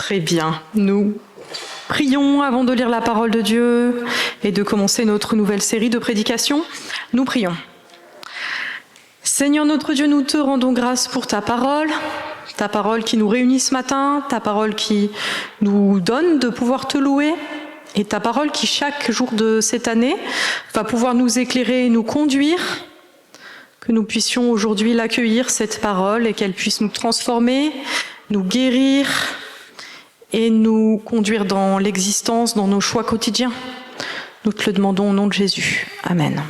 Très bien. Nous prions avant de lire la parole de Dieu et de commencer notre nouvelle série de prédications. Nous prions. Seigneur notre Dieu, nous te rendons grâce pour ta parole qui nous réunit ce matin, ta parole qui nous donne de pouvoir te louer, et ta parole qui, chaque jour de cette année, va pouvoir nous éclairer et nous conduire, que nous puissions aujourd'hui l'accueillir, cette parole, et qu'elle puisse nous transformer, nous guérir et nous conduire dans l'existence, dans nos choix quotidiens. Nous te le demandons au nom de Jésus. Amen.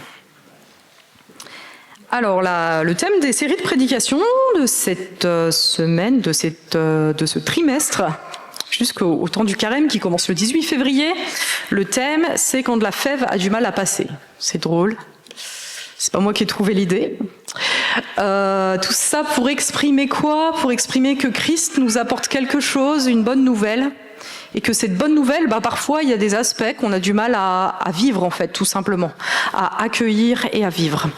Alors, le thème des séries de prédications de cette semaine, de ce trimestre, jusqu'au temps du carême qui commence le 18 février, le thème, c'est quand la fève a du mal à passer. C'est drôle. C'est pas moi qui ai trouvé l'idée. Tout ça pour exprimer quoi? Pour exprimer que Christ nous apporte quelque chose, une bonne nouvelle, et que cette bonne nouvelle, parfois, il y a des aspects qu'on a du mal à vivre, en fait, tout simplement, à accueillir et à vivre.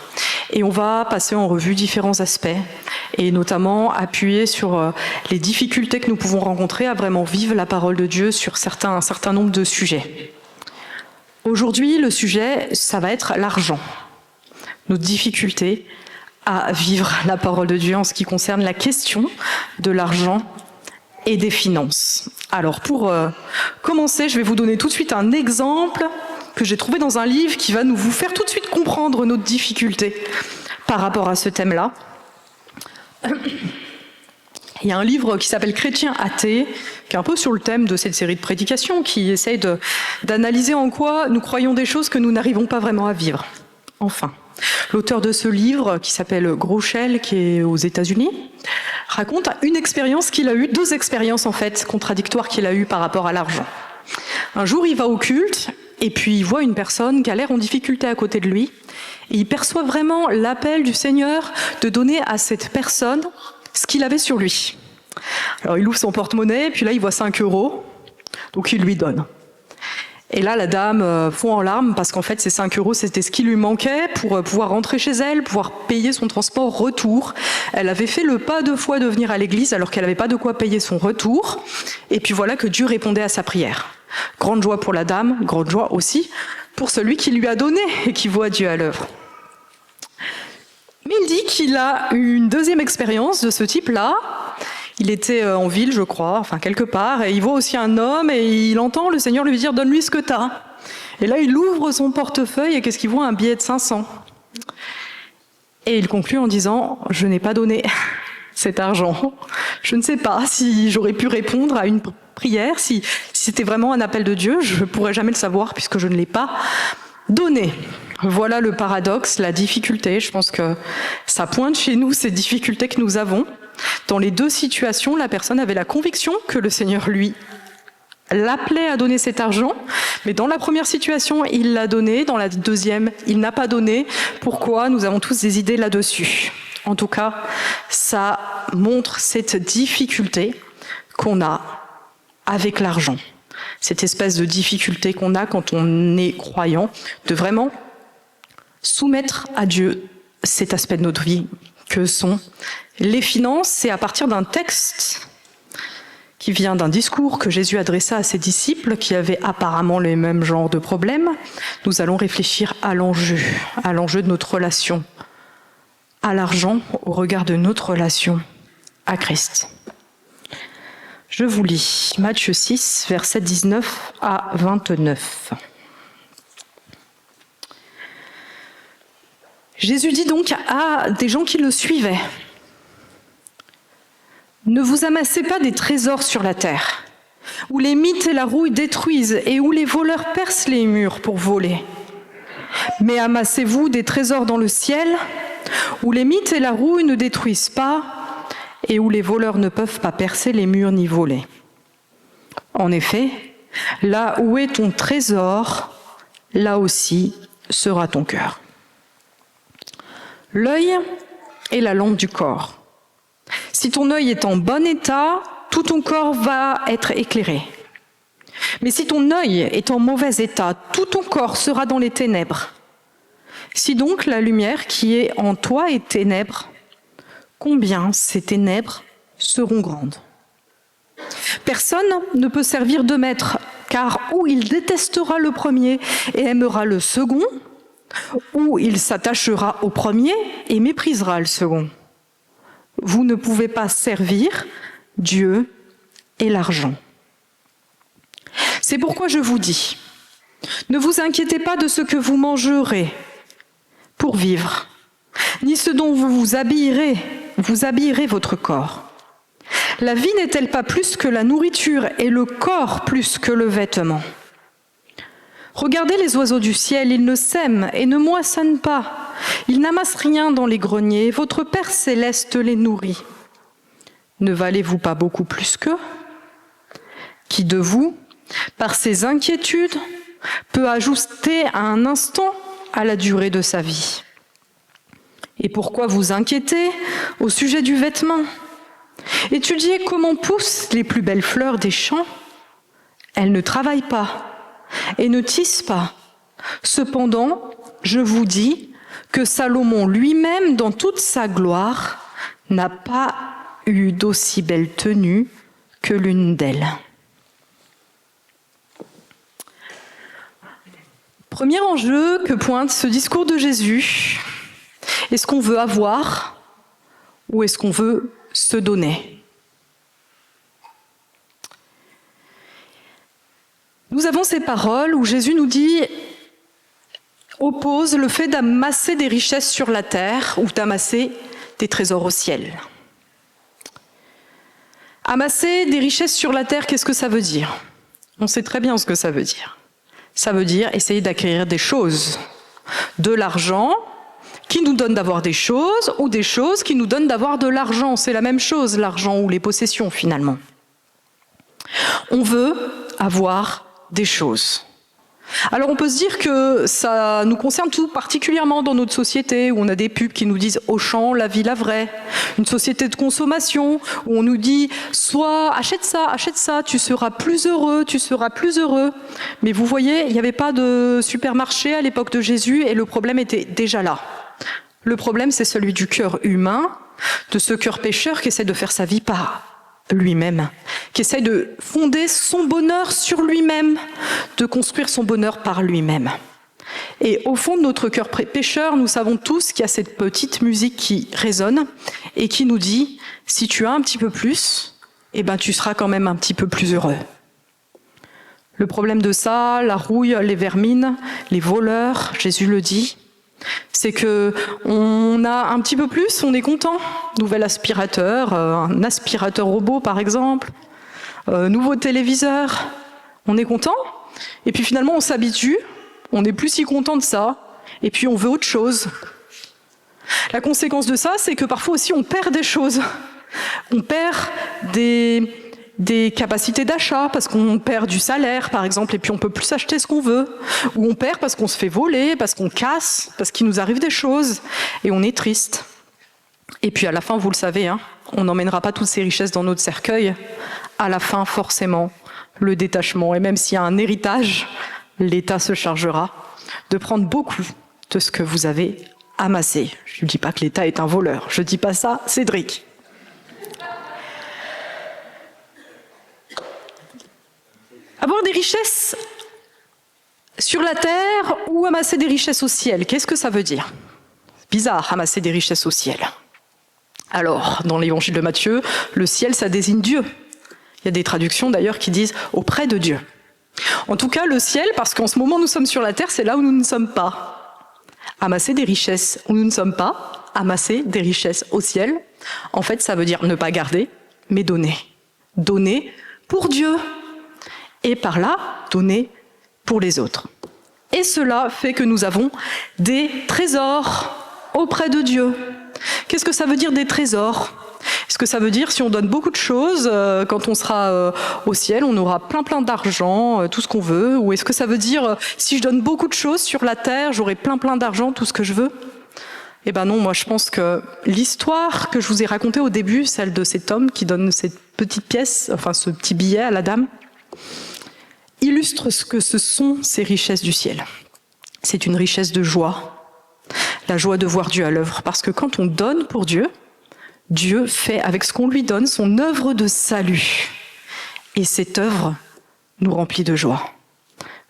Et on va passer en revue différents aspects, et notamment appuyer sur les difficultés que nous pouvons rencontrer à vraiment vivre la parole de Dieu sur un certain nombre de sujets. Aujourd'hui, le sujet, ça va être l'argent. Nos difficultés à vivre la parole de Dieu en ce qui concerne la question de l'argent et des finances. Alors pour commencer, je vais vous donner tout de suite un exemple que j'ai trouvé dans un livre qui va vous faire tout de suite comprendre nos difficultés par rapport à ce thème-là. Il y a un livre qui s'appelle Chrétien athée, qui est un peu sur le thème de cette série de prédications, qui essaye d'analyser en quoi nous croyons des choses que nous n'arrivons pas vraiment à vivre. Enfin, l'auteur de ce livre, qui s'appelle Groeschel, qui est aux États-Unis, raconte une expérience qu'il a eue, deux expériences en fait contradictoires qu'il a eues par rapport à l'argent. Un jour, il va au culte et puis il voit une personne qui a l'air en difficulté à côté de lui et il perçoit vraiment l'appel du Seigneur de donner à cette personne ce qu'il avait sur lui. Alors il ouvre son porte-monnaie, puis là il voit 5 €, donc il lui donne. Et là, la dame fond en larmes parce qu'en fait, ces 5 €, c'était ce qui lui manquait pour pouvoir rentrer chez elle, pouvoir payer son transport retour. Elle avait fait le pas 2 fois de venir à l'église alors qu'elle n'avait pas de quoi payer son retour. Et puis voilà que Dieu répondait à sa prière. Grande joie pour la dame, grande joie aussi pour celui qui lui a donné et qui voit Dieu à l'œuvre. Mais il dit qu'il a eu une deuxième expérience de ce type-là. Il était en ville, je crois, enfin quelque part, et il voit aussi un homme et il entend le Seigneur lui dire « Donne-lui ce que t'as ». Et là, il ouvre son portefeuille et qu'est-ce qu'il voit? Un billet de 500. Et il conclut en disant « Je n'ai pas donné cet argent. Je ne sais pas si j'aurais pu répondre à une prière, si c'était vraiment un appel de Dieu. Je ne pourrais jamais le savoir puisque je ne l'ai pas donné. » Voilà le paradoxe, la difficulté. Je pense que ça pointe chez nous ces difficultés que nous avons. Dans les deux situations, la personne avait la conviction que le Seigneur, lui, l'appelait à donner cet argent, mais dans la première situation, il l'a donné, dans la deuxième, il n'a pas donné. Pourquoi? Nous avons tous des idées là-dessus. En tout cas, ça montre cette difficulté qu'on a avec l'argent. Cette espèce de difficulté qu'on a quand on est croyant, de vraiment soumettre à Dieu cet aspect de notre vie que sont les finances. C'est à partir d'un texte qui vient d'un discours que Jésus adressa à ses disciples qui avaient apparemment les mêmes genres de problèmes. Nous allons réfléchir à l'enjeu de notre relation à l'argent au regard de notre relation à Christ. Je vous lis Matthieu 6, versets 19 à 29. Jésus dit donc à des gens qui le suivaient: « Ne vous amassez pas des trésors sur la terre, où les mythes et la rouille détruisent et où les voleurs percent les murs pour voler. Mais amassez-vous des trésors dans le ciel, où les mythes et la rouille ne détruisent pas et où les voleurs ne peuvent pas percer les murs ni voler. En effet, là où est ton trésor, là aussi sera ton cœur. » L'œil est la lampe du corps. Si ton œil est en bon état, tout ton corps va être éclairé. Mais si ton œil est en mauvais état, tout ton corps sera dans les ténèbres. Si donc la lumière qui est en toi est ténèbres, combien ces ténèbres seront grandes? Personne ne peut servir deux maîtres, car ou il détestera le premier et aimera le second, ou il s'attachera au premier et méprisera le second. Vous ne pouvez pas servir Dieu et l'argent. C'est pourquoi je vous dis, ne vous inquiétez pas de ce que vous mangerez pour vivre, ni ce dont vous habillerez votre corps. La vie n'est-elle pas plus que la nourriture et le corps plus que le vêtement ? Regardez les oiseaux du ciel, ils ne sèment et ne moissonnent pas. Ils n'amassent rien dans les greniers, votre Père céleste les nourrit. Ne valez-vous pas beaucoup plus qu'eux ? Qui de vous, par ses inquiétudes, peut ajouter à un instant à la durée de sa vie ? Et pourquoi vous inquiétez au sujet du vêtement ? Étudiez comment poussent les plus belles fleurs des champs. Elles ne travaillent pas et ne tissent pas. Cependant, je vous dis que Salomon lui-même, dans toute sa gloire, n'a pas eu d'aussi belle tenue que l'une d'elles. Premier enjeu que pointe ce discours de Jésus, est-ce qu'on veut avoir ou est-ce qu'on veut se donner ? Nous avons ces paroles où Jésus nous dit, oppose le fait d'amasser des richesses sur la terre ou d'amasser des trésors au ciel. Amasser des richesses sur la terre, qu'est-ce que ça veut dire ? On sait très bien ce que ça veut dire. Ça veut dire essayer d'acquérir des choses, de l'argent qui nous donne d'avoir des choses ou des choses qui nous donnent d'avoir de l'argent. C'est la même chose, l'argent ou les possessions finalement. On veut avoir des choses. Alors on peut se dire que ça nous concerne tout particulièrement dans notre société où on a des pubs qui nous disent Auchan, la vie, la vraie. Une société de consommation où on nous dit soit achète ça, tu seras plus heureux, tu seras plus heureux. Mais vous voyez, il n'y avait pas de supermarché à l'époque de Jésus et le problème était déjà là. Le problème c'est celui du cœur humain, de ce cœur pécheur qui essaie de faire sa vie par lui-même, qui essaie de fonder son bonheur sur lui-même, de construire son bonheur par lui-même. Et au fond de notre cœur pécheur, nous savons tous qu'il y a cette petite musique qui résonne et qui nous dit « si tu as un petit peu plus, eh ben tu seras quand même un petit peu plus heureux ». Le problème de ça, la rouille, les vermines, les voleurs, Jésus le dit, c'est que on a un petit peu plus, on est content. Nouvel aspirateur, un aspirateur robot par exemple, nouveau téléviseur, on est content. Et puis finalement on s'habitue, on n'est plus si content de ça, et puis on veut autre chose. La conséquence de ça, c'est que parfois aussi on perd des choses. On perd des capacités d'achat, parce qu'on perd du salaire, par exemple, et puis on peut plus acheter ce qu'on veut. Ou on perd parce qu'on se fait voler, parce qu'on casse, parce qu'il nous arrive des choses, et on est triste. Et puis à la fin, vous le savez, hein, on n'emmènera pas toutes ces richesses dans notre cercueil. À la fin, forcément, le détachement, et même s'il y a un héritage, l'État se chargera de prendre beaucoup de ce que vous avez amassé. Je ne dis pas que l'État est un voleur, je ne dis pas ça, Cédric. Avoir des richesses sur la terre ou amasser des richesses au ciel, qu'est-ce que ça veut dire ? C'est bizarre, amasser des richesses au ciel. Alors, dans l'évangile de Matthieu, le ciel, ça désigne Dieu. Il y a des traductions d'ailleurs qui disent « auprès de Dieu ». En tout cas, le ciel, parce qu'en ce moment nous sommes sur la terre, c'est là où nous ne sommes pas. Amasser des richesses où nous ne sommes pas, amasser des richesses au ciel, en fait, ça veut dire ne pas garder, mais donner. Donner pour Dieu. Et par là, donner pour les autres. Et cela fait que nous avons des trésors auprès de Dieu. Qu'est-ce que ça veut dire des trésors ? Est-ce que ça veut dire si on donne beaucoup de choses, quand on sera au ciel, on aura plein d'argent, tout ce qu'on veut ? Ou est-ce que ça veut dire si je donne beaucoup de choses sur la terre, j'aurai plein d'argent, tout ce que je veux ? Eh ben non, moi je pense que l'histoire que je vous ai racontée au début, celle de cet homme qui donne cette petite pièce, enfin ce petit billet à la dame, illustre ce que ce sont ces richesses du ciel. C'est une richesse de joie, la joie de voir Dieu à l'œuvre. Parce que quand on donne pour Dieu, Dieu fait avec ce qu'on lui donne son œuvre de salut. Et cette œuvre nous remplit de joie.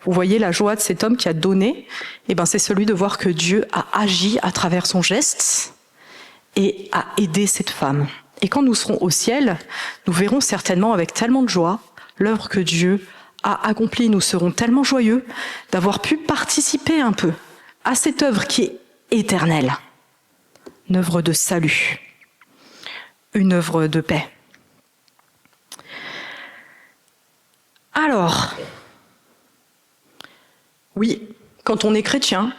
Vous voyez la joie de cet homme qui a donné, c'est celui de voir que Dieu a agi à travers son geste et a aidé cette femme. Et quand nous serons au ciel, nous verrons certainement avec tellement de joie l'œuvre que Dieu a accomplie. Nous serons tellement joyeux d'avoir pu participer un peu à cette œuvre qui est éternelle. Une œuvre de salut, une œuvre de paix. Alors, oui, quand on est chrétien,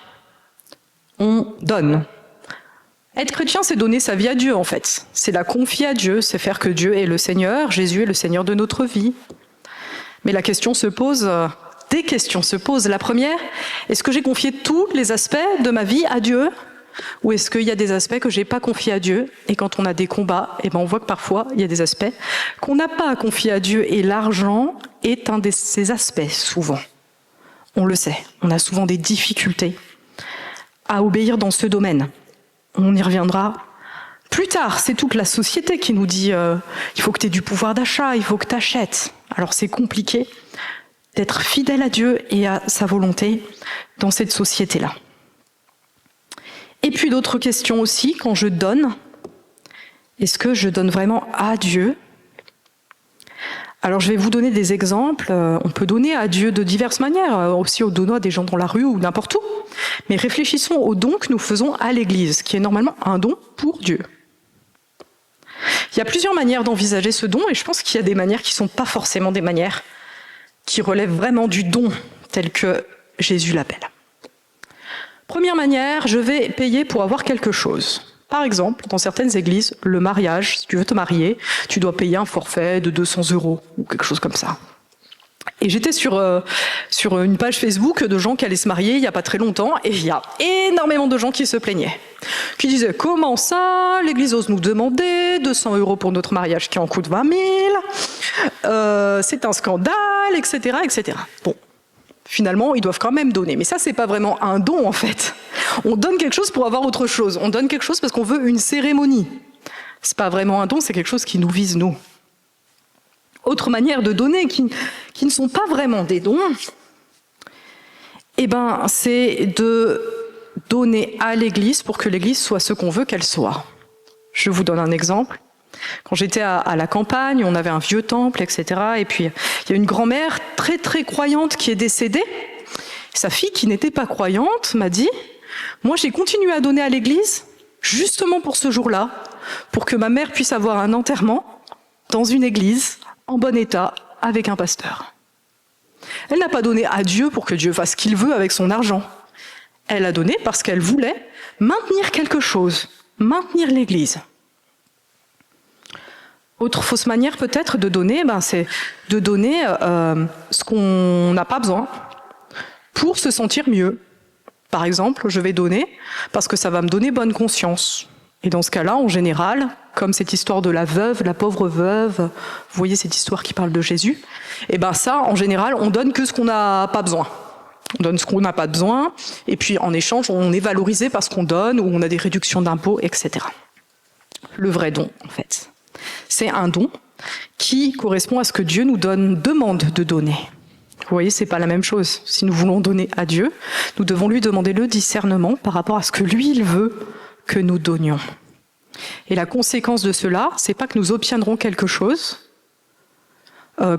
on donne. Être chrétien, c'est donner sa vie à Dieu, en fait. C'est la confier à Dieu, c'est faire que Dieu est le Seigneur, Jésus est le Seigneur de notre vie. Mais des questions se posent. La première, est-ce que j'ai confié tous les aspects de ma vie à Dieu ? Ou est-ce qu'il y a des aspects que j'ai pas confiés à Dieu ? Et quand on a des combats, on voit que parfois, il y a des aspects qu'on n'a pas confiés à Dieu. Et l'argent est un de ces aspects, souvent. On le sait, on a souvent des difficultés à obéir dans ce domaine. On y reviendra plus tard. C'est toute la société qui nous dit il faut que tu aies du pouvoir d'achat, il faut que tu achètes. Alors c'est compliqué d'être fidèle à Dieu et à sa volonté dans cette société-là. Et puis d'autres questions aussi, quand je donne, est-ce que je donne vraiment à Dieu ? Alors je vais vous donner des exemples. On peut donner à Dieu de diverses manières, aussi au donnant à des gens dans la rue ou n'importe où. Mais réfléchissons au don que nous faisons à l'Église, qui est normalement un don pour Dieu. Il y a plusieurs manières d'envisager ce don, et je pense qu'il y a des manières qui ne sont pas forcément des manières qui relèvent vraiment du don, tel que Jésus l'appelle. Première manière, je vais payer pour avoir quelque chose. Par exemple, dans certaines églises, le mariage, si tu veux te marier, tu dois payer un forfait de 200 € ou quelque chose comme ça. Et j'étais sur une page Facebook de gens qui allaient se marier il n'y a pas très longtemps, et il y a énormément de gens qui se plaignaient, qui disaient « Comment ça ? L'église ose nous demander 200 € pour notre mariage qui en coûte 20 000, c'est un scandale, etc. etc. » Bon, finalement, ils doivent quand même donner. Mais ça, c'est pas vraiment un don, en fait. On donne quelque chose pour avoir autre chose. On donne quelque chose parce qu'on veut une cérémonie. C'est pas vraiment un don, c'est quelque chose qui nous vise, nous. Autre manière de donner qui ne sont pas vraiment des dons, c'est de donner à l'Église pour que l'Église soit ce qu'on veut qu'elle soit. Je vous donne un exemple. Quand j'étais à la campagne, on avait un vieux temple, etc. Et puis, il y a une grand-mère très, très croyante qui est décédée. Sa fille, qui n'était pas croyante, m'a dit « Moi, j'ai continué à donner à l'Église, justement pour ce jour-là, pour que ma mère puisse avoir un enterrement dans une église, en bon état, avec un pasteur. » Elle n'a pas donné à Dieu pour que Dieu fasse ce qu'il veut avec son argent. Elle a donné parce qu'elle voulait maintenir quelque chose, maintenir l'Église. Autre fausse manière peut-être de donner, c'est de donner ce qu'on n'a pas besoin pour se sentir mieux. Par exemple, je vais donner parce que ça va me donner bonne conscience. Et dans ce cas-là, en général, comme cette histoire de la veuve, la pauvre veuve, vous voyez cette histoire qui parle de Jésus, ça, en général, on donne que ce qu'on n'a pas besoin. On donne ce qu'on n'a pas besoin, et puis en échange, on est valorisé parce qu'on donne, ou on a des réductions d'impôts, etc. Le vrai don, en fait, c'est un don qui correspond à ce que Dieu nous demande de donner. Vous voyez, c'est pas la même chose. Si nous voulons donner à Dieu, nous devons lui demander le discernement par rapport à ce que lui, il veut que nous donnions. Et la conséquence de cela, c'est pas que nous obtiendrons quelque chose,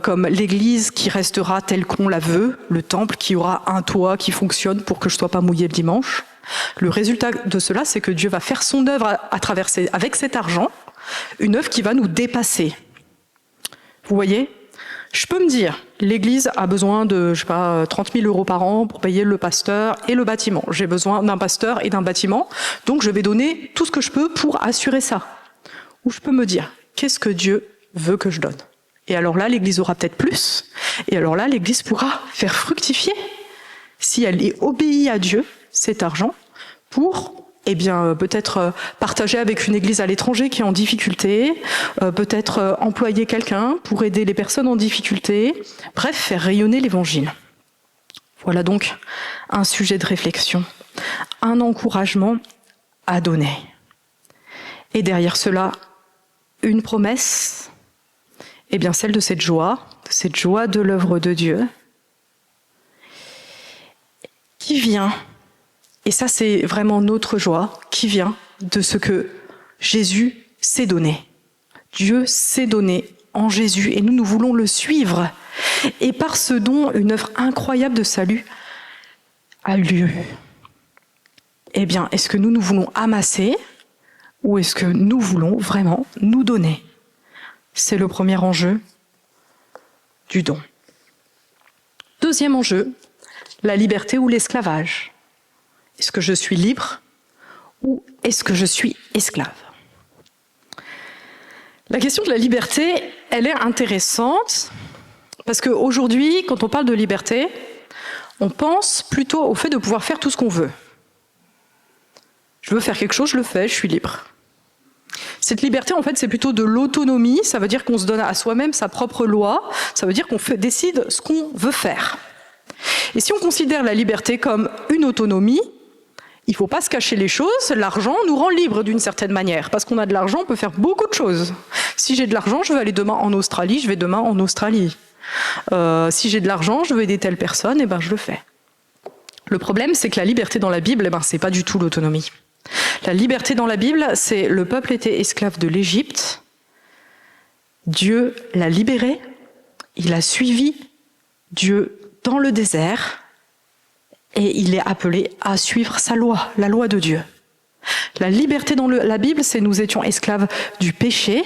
comme l'église qui restera telle qu'on la veut, le temple qui aura un toit qui fonctionne pour que je ne sois pas mouillé le dimanche. Le résultat de cela, c'est que Dieu va faire son œuvre avec cet argent, une œuvre qui va nous dépasser. Vous voyez ? Je peux me dire, l'église a besoin de, 30 000 € par an pour payer le pasteur et le bâtiment. J'ai besoin d'un pasteur et d'un bâtiment, donc je vais donner tout ce que je peux pour assurer ça. Ou je peux me dire, qu'est-ce que Dieu veut que je donne ? Et alors là, l'église aura peut-être plus, et alors là, l'église pourra faire fructifier, si elle est obéie à Dieu, cet argent, pour peut-être partager avec une église à l'étranger qui est en difficulté, peut-être employer quelqu'un pour aider les personnes en difficulté, bref, faire rayonner l'évangile. Voilà donc un sujet de réflexion, un encouragement à donner. Et derrière cela, une promesse, celle de cette joie, de cette joie de l'œuvre de Dieu, qui vient, et ça c'est vraiment notre joie, qui vient de ce que Jésus s'est donné. Dieu s'est donné en Jésus et nous voulons le suivre. Et par ce don, une œuvre incroyable de salut a lieu. Eh bien, est-ce que nous voulons amasser ou est-ce que nous voulons vraiment nous donner? C'est le premier enjeu du don. Deuxième enjeu, la liberté ou l'esclavage. Est-ce que je suis libre ou est-ce que je suis esclave? La question de la liberté, elle est intéressante parce qu'aujourd'hui, quand on parle de liberté, on pense plutôt au fait de pouvoir faire tout ce qu'on veut. Je veux faire quelque chose, je le fais, je suis libre. Cette liberté, en fait, c'est plutôt de l'autonomie, ça veut dire qu'on se donne à soi-même sa propre loi, ça veut dire qu'on décide ce qu'on veut faire. Et si on considère la liberté comme une autonomie, il ne faut pas se cacher les choses, l'argent nous rend libres d'une certaine manière. Parce qu'on a de l'argent, on peut faire beaucoup de choses. Si j'ai de l'argent, je veux aller demain en Australie, je vais demain en Australie. Si j'ai de l'argent, je veux aider telle personne, et ben je le fais. Le problème, c'est que la liberté dans la Bible, c'est pas du tout l'autonomie. La liberté dans la Bible, c'est le peuple était esclave de l'Égypte. Dieu l'a libéré, il a suivi Dieu dans le désert, et il est appelé à suivre sa loi, la loi de Dieu. La liberté dans la Bible, c'est nous étions esclaves du péché.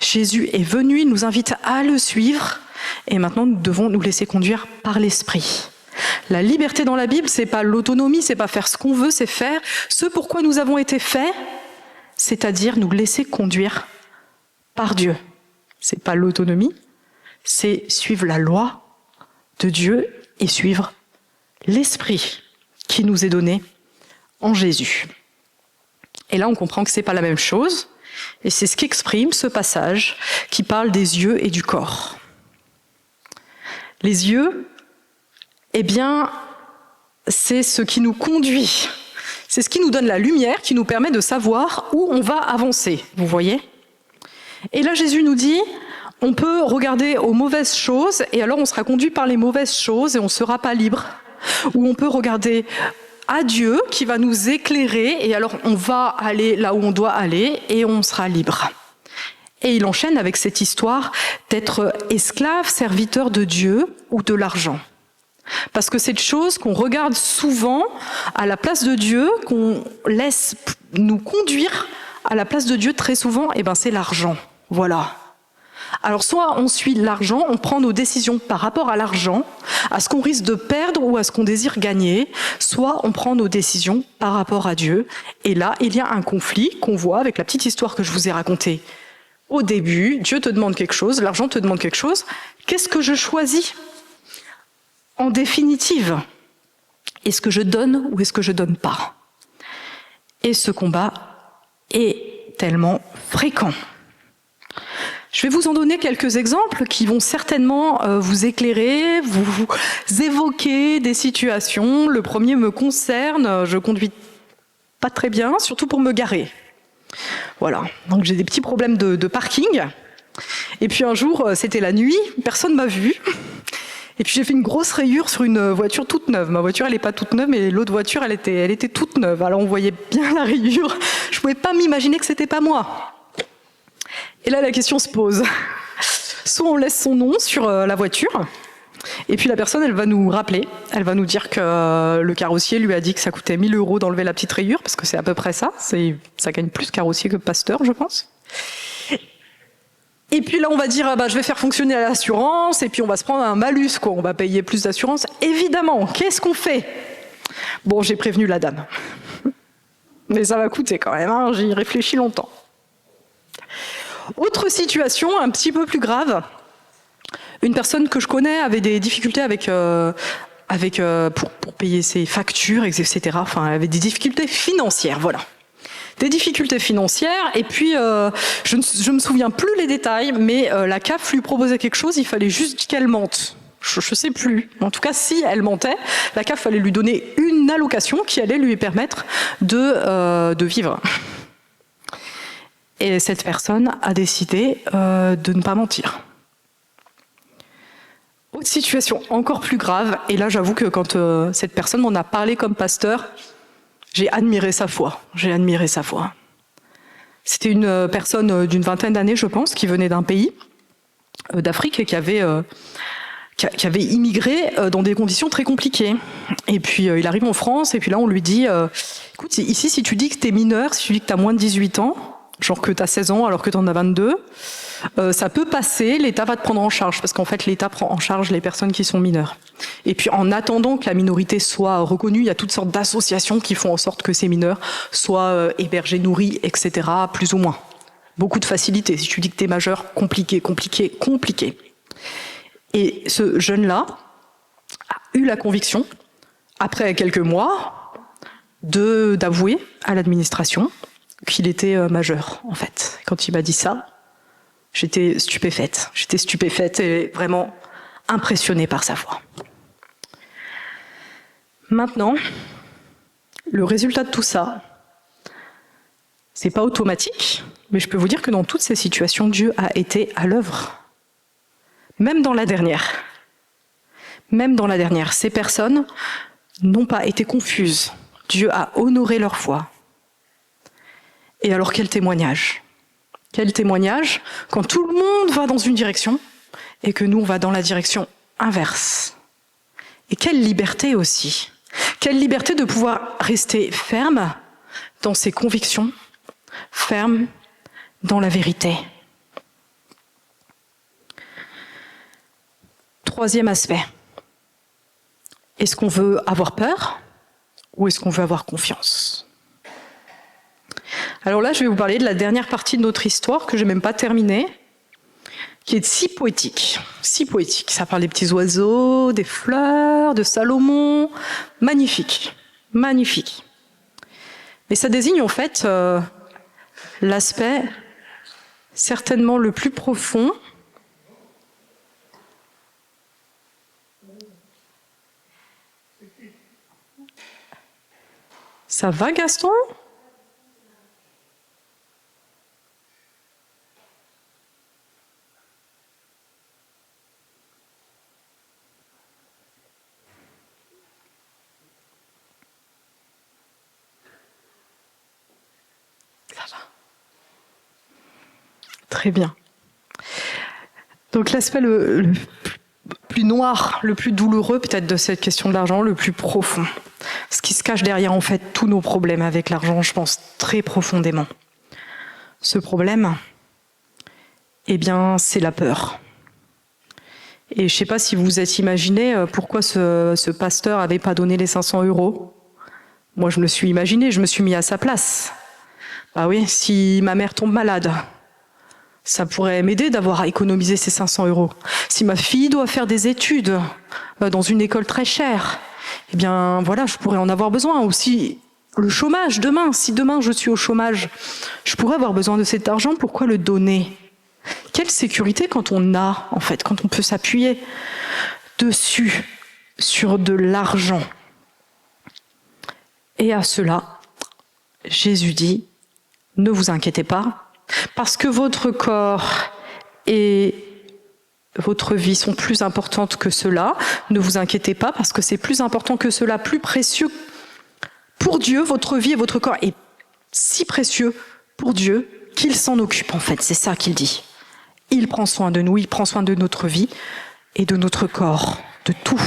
Jésus est venu, il nous invite à le suivre, et maintenant nous devons nous laisser conduire par l'Esprit. La liberté dans la Bible, c'est pas l'autonomie, c'est pas faire ce qu'on veut, c'est faire ce pourquoi nous avons été faits, c'est-à-dire nous laisser conduire par Dieu. C'est pas l'autonomie, c'est suivre la loi de Dieu et suivre l'Esprit qui nous est donné en Jésus. Et là, on comprend que c'est pas la même chose, et c'est ce qu'exprime ce passage qui parle des yeux et du corps. Les yeux, eh bien, c'est ce qui nous conduit, c'est ce qui nous donne la lumière, qui nous permet de savoir où on va avancer, vous voyez? Et là, Jésus nous dit, on peut regarder aux mauvaises choses, et alors on sera conduit par les mauvaises choses, et on ne sera pas libre. Ou on peut regarder à Dieu qui va nous éclairer et alors on va aller là où on doit aller et on sera libre. Et il enchaîne avec cette histoire d'être esclave, serviteur de Dieu ou de l'argent. Parce que cette chose qu'on regarde souvent à la place de Dieu, qu'on laisse nous conduire à la place de Dieu très souvent, c'est l'argent. Voilà. Alors soit on suit l'argent, on prend nos décisions par rapport à l'argent, à ce qu'on risque de perdre ou à ce qu'on désire gagner, soit on prend nos décisions par rapport à Dieu. Et là, il y a un conflit qu'on voit avec la petite histoire que je vous ai racontée au début. Dieu te demande quelque chose, l'argent te demande quelque chose. Qu'est-ce que je choisis? En définitive, est-ce que je donne ou est-ce que je donne pas? Et ce combat est tellement fréquent. Je vais vous en donner quelques exemples qui vont certainement vous éclairer, vous évoquer des situations. Le premier me concerne, je conduis pas très bien, surtout pour me garer. Voilà, donc j'ai des petits problèmes de parking. Et puis un jour, c'était la nuit, personne m'a vu. Et puis j'ai fait une grosse rayure sur une voiture toute neuve. Ma voiture, elle n'est pas toute neuve, mais l'autre voiture, elle était toute neuve. Alors on voyait bien la rayure. Je ne pouvais pas m'imaginer que c'était pas moi. Et là, la question se pose. Soit on laisse son nom sur la voiture, et puis la personne, elle va nous rappeler, elle va nous dire que le carrossier lui a dit que ça coûtait 1 000 € d'enlever la petite rayure, parce que c'est à peu près ça. Ça gagne plus carrossier que pasteur, je pense. Et puis là, on va dire, je vais faire fonctionner l'assurance, et puis on va se prendre un malus, quoi. On va payer plus d'assurance. Évidemment, qu'est-ce qu'on fait? Bon, j'ai prévenu la dame. Mais ça va coûter quand même, hein, j'y réfléchis longtemps. Autre situation un petit peu plus grave, une personne que je connais avait des difficultés pour payer ses factures, etc. Enfin, elle avait des difficultés financières, voilà. Des difficultés financières, et puis je ne me souviens plus les détails, mais la CAF lui proposait quelque chose, il fallait juste qu'elle mente. Je ne sais plus. En tout cas, si elle mentait, la CAF fallait lui donner une allocation qui allait lui permettre de vivre. Et cette personne a décidé de ne pas mentir. Autre situation encore plus grave, et là j'avoue que quand cette personne m'en a parlé comme pasteur, j'ai admiré sa foi. J'ai admiré sa foi. C'était une personne d'une vingtaine d'années, je pense, qui venait d'un pays d'Afrique et qui avait immigré dans des conditions très compliquées. Et puis il arrive en France, et puis là on lui dit écoute, ici si tu dis que t'es mineur, si tu dis que t'as moins de 18 ans, genre que t'as 16 ans alors que t'en as 22, ça peut passer, l'État va te prendre en charge, parce qu'en fait l'État prend en charge les personnes qui sont mineures. Et puis en attendant que la minorité soit reconnue, il y a toutes sortes d'associations qui font en sorte que ces mineurs soient hébergés, nourris, etc., plus ou moins. Beaucoup de facilité. Si tu dis que t'es majeur, compliqué. Et ce jeune-là a eu la conviction, après quelques mois, d'avouer à l'administration qu'il était majeur, en fait. Quand il m'a dit ça, j'étais stupéfaite. J'étais stupéfaite et vraiment impressionnée par sa foi. Maintenant, le résultat de tout ça, c'est pas automatique, mais je peux vous dire que dans toutes ces situations, Dieu a été à l'œuvre. Même dans la dernière, ces personnes n'ont pas été confuses. Dieu a honoré leur foi. Et alors quel témoignage? Quel témoignage quand tout le monde va dans une direction et que nous on va dans la direction inverse. Et quelle liberté aussi. Quelle liberté de pouvoir rester ferme dans ses convictions, ferme dans la vérité. Troisième aspect. Est-ce qu'on veut avoir peur ou est-ce qu'on veut avoir confiance? Alors là, je vais vous parler de la dernière partie de notre histoire que je n'ai même pas terminée, qui est si poétique. Si poétique. Ça parle des petits oiseaux, des fleurs, de Salomon. Magnifique. Magnifique. Et ça désigne en fait l'aspect certainement le plus profond Ça va, Gaston? Ça va. Très bien. Donc l'aspect le plus noir, le plus douloureux peut-être de cette question de l'argent, le plus profond. Ce qui se cache derrière en fait tous nos problèmes avec l'argent, je pense très profondément. Ce problème, eh bien, c'est la peur. Et je ne sais pas si vous vous êtes imaginé pourquoi ce pasteur n'avait pas donné les 500 €. Moi, je me suis imaginé, je me suis mis à sa place. Bah oui, si ma mère tombe malade, ça pourrait m'aider d'avoir économisé ces 500 €. Si ma fille doit faire des études dans une école très chère, eh bien voilà, je pourrais en avoir besoin. Aussi, le chômage, si demain je suis au chômage, je pourrais avoir besoin de cet argent, pourquoi le donner? Quelle sécurité quand on a, en fait, quand on peut s'appuyer dessus, sur de l'argent. Et à cela, Jésus dit, ne vous inquiétez pas, parce que votre corps et votre vie sont plus importantes que cela. Ne vous inquiétez pas, parce que c'est plus important que cela, plus précieux pour Dieu. Votre vie et votre corps est si précieux pour Dieu qu'il s'en occupe, en fait. C'est ça qu'il dit. Il prend soin de nous, il prend soin de notre vie et de notre corps, de tout.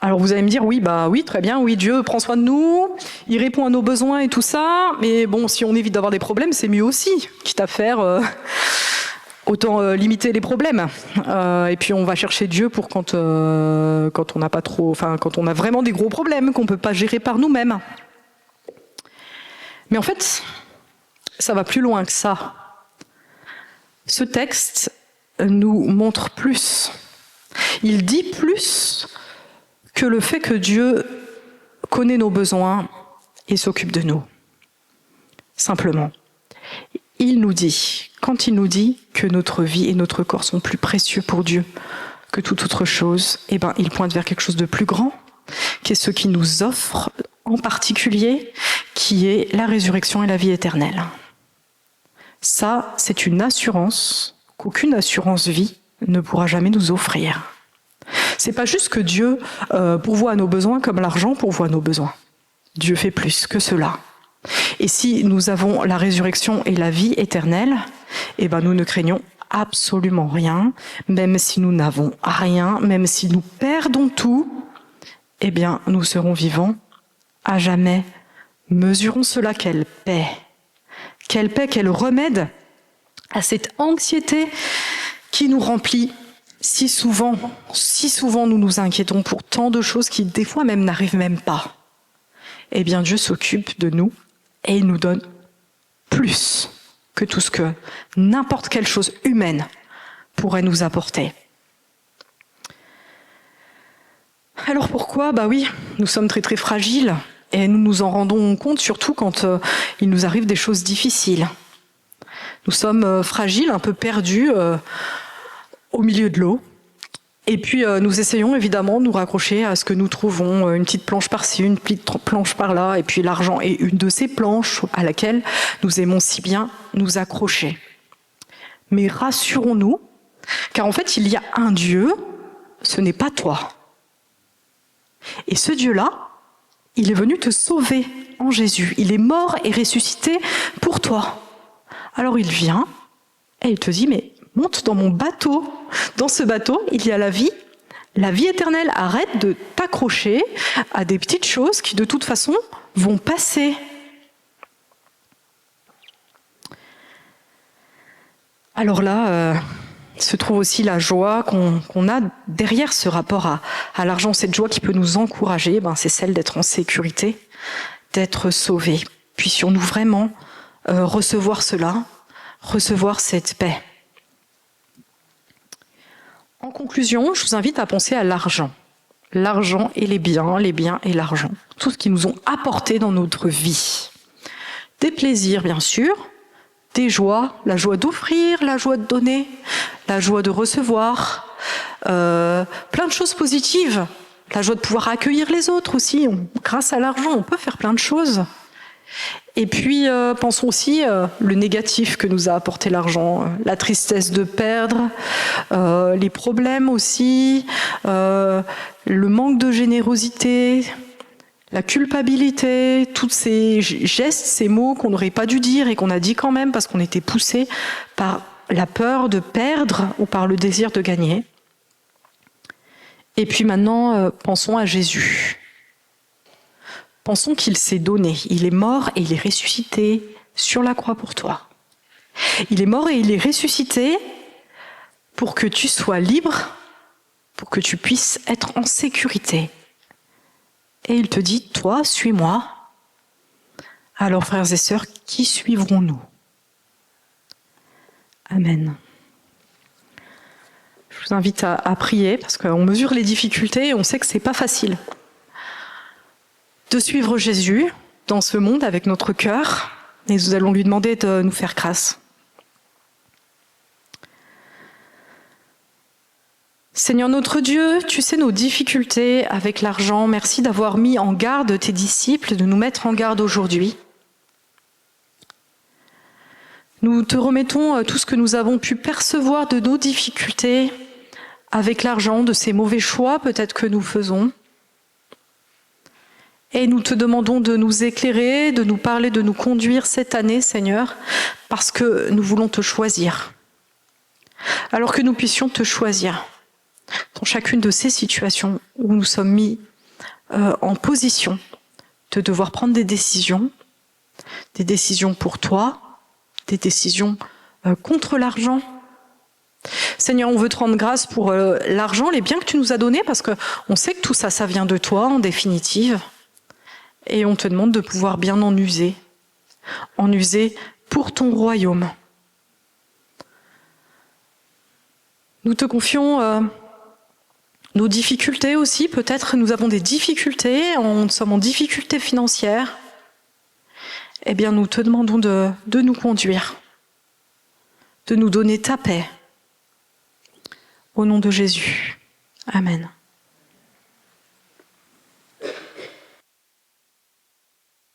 Alors vous allez me dire, oui, très bien, oui, Dieu prend soin de nous, il répond à nos besoins et tout ça, mais bon, si on évite d'avoir des problèmes, c'est mieux aussi, quitte à faire, autant limiter les problèmes. Et puis on va chercher Dieu pour quand on n'a pas trop, enfin quand on a vraiment des gros problèmes qu'on peut pas gérer par nous-mêmes. Mais en fait, ça va plus loin que ça. Ce texte nous montre plus. Il dit plus que le fait que Dieu connaît nos besoins et s'occupe de nous. Simplement. Quand il nous dit que notre vie et notre corps sont plus précieux pour Dieu que toute autre chose, eh ben, il pointe vers quelque chose de plus grand, qui est ce qu'il nous offre en particulier, qui est la résurrection et la vie éternelle. Ça, c'est une assurance qu'aucune assurance vie ne pourra jamais nous offrir. C'est pas juste que Dieu pourvoit à nos besoins comme l'argent pourvoit à nos besoins. Dieu fait plus que cela. Et si nous avons la résurrection et la vie éternelle, eh ben nous ne craignons absolument rien, même si nous n'avons rien, même si nous perdons tout, eh bien nous serons vivants à jamais. Mesurons cela, quelle paix, quel remède à cette anxiété qui nous remplit si souvent nous nous inquiétons pour tant de choses qui des fois même n'arrivent même pas. Eh bien Dieu s'occupe de nous et il nous donne plus que tout ce que n'importe quelle chose humaine pourrait nous apporter. Alors pourquoi ? Bah oui, nous sommes très très fragiles et nous nous en rendons compte surtout quand il nous arrive des choses difficiles. Nous sommes fragiles, un peu perdus au milieu de l'eau. Et puis nous essayons évidemment de nous raccrocher à ce que nous trouvons, une petite planche par-ci, une petite planche par-là, et puis l'argent est une de ces planches à laquelle nous aimons si bien nous accrocher. Mais rassurons-nous, car en fait il y a un Dieu, ce n'est pas toi. Et ce Dieu-là, il est venu te sauver en Jésus. Il est mort et ressuscité pour toi. Alors il vient et il te dit, mais monte dans mon bateau. Dans ce bateau, il y a la vie éternelle. Arrête de t'accrocher à des petites choses qui, de toute façon, vont passer. Alors là, se trouve aussi la joie qu'on a derrière ce rapport à l'argent. Cette joie qui peut nous encourager, c'est celle d'être en sécurité, d'être sauvés. Puissions-nous vraiment recevoir cela, recevoir cette paix. En conclusion, je vous invite à penser à l'argent. L'argent et les biens et l'argent. Tout ce qui nous ont apporté dans notre vie. Des plaisirs, bien sûr, des joies, la joie d'offrir, la joie de donner, la joie de recevoir, plein de choses positives. La joie de pouvoir accueillir les autres aussi. Grâce à l'argent, on peut faire plein de choses. Et puis, pensons aussi le négatif que nous a apporté l'argent, la tristesse de perdre, les problèmes aussi, le manque de générosité, la culpabilité, tous ces gestes, ces mots qu'on n'aurait pas dû dire et qu'on a dit quand même parce qu'on était poussé par la peur de perdre ou par le désir de gagner. Et puis maintenant, pensons à Jésus. Pensons qu'il s'est donné. Il est mort et il est ressuscité sur la croix pour toi. Il est mort et il est ressuscité pour que tu sois libre, pour que tu puisses être en sécurité. Et il te dit, toi, suis-moi. Alors, frères et sœurs, qui suivrons-nous ? Amen. Je vous invite à prier parce qu'on mesure les difficultés et on sait que c'est pas facile. De suivre Jésus dans ce monde avec notre cœur, et nous allons lui demander de nous faire grâce. Seigneur notre Dieu, tu sais nos difficultés avec l'argent. Merci d'avoir mis en garde tes disciples, de nous mettre en garde aujourd'hui. Nous te remettons tout ce que nous avons pu percevoir de nos difficultés avec l'argent, de ces mauvais choix peut-être que nous faisons. Et nous te demandons de nous éclairer, de nous parler, de nous conduire cette année, Seigneur, parce que nous voulons te choisir. Alors que nous puissions te choisir dans chacune de ces situations où nous sommes mis en position de devoir prendre des décisions pour toi, des décisions contre l'argent. Seigneur, on veut te rendre grâce pour l'argent, les biens que tu nous as donnés, parce qu'on sait que tout ça, ça vient de toi, en définitive. Et on te demande de pouvoir bien en user pour ton royaume. Nous te confions nos difficultés aussi, peut-être nous avons des difficultés, nous sommes en difficulté financière. Eh bien, nous te demandons de nous conduire, de nous donner ta paix. Au nom de Jésus. Amen.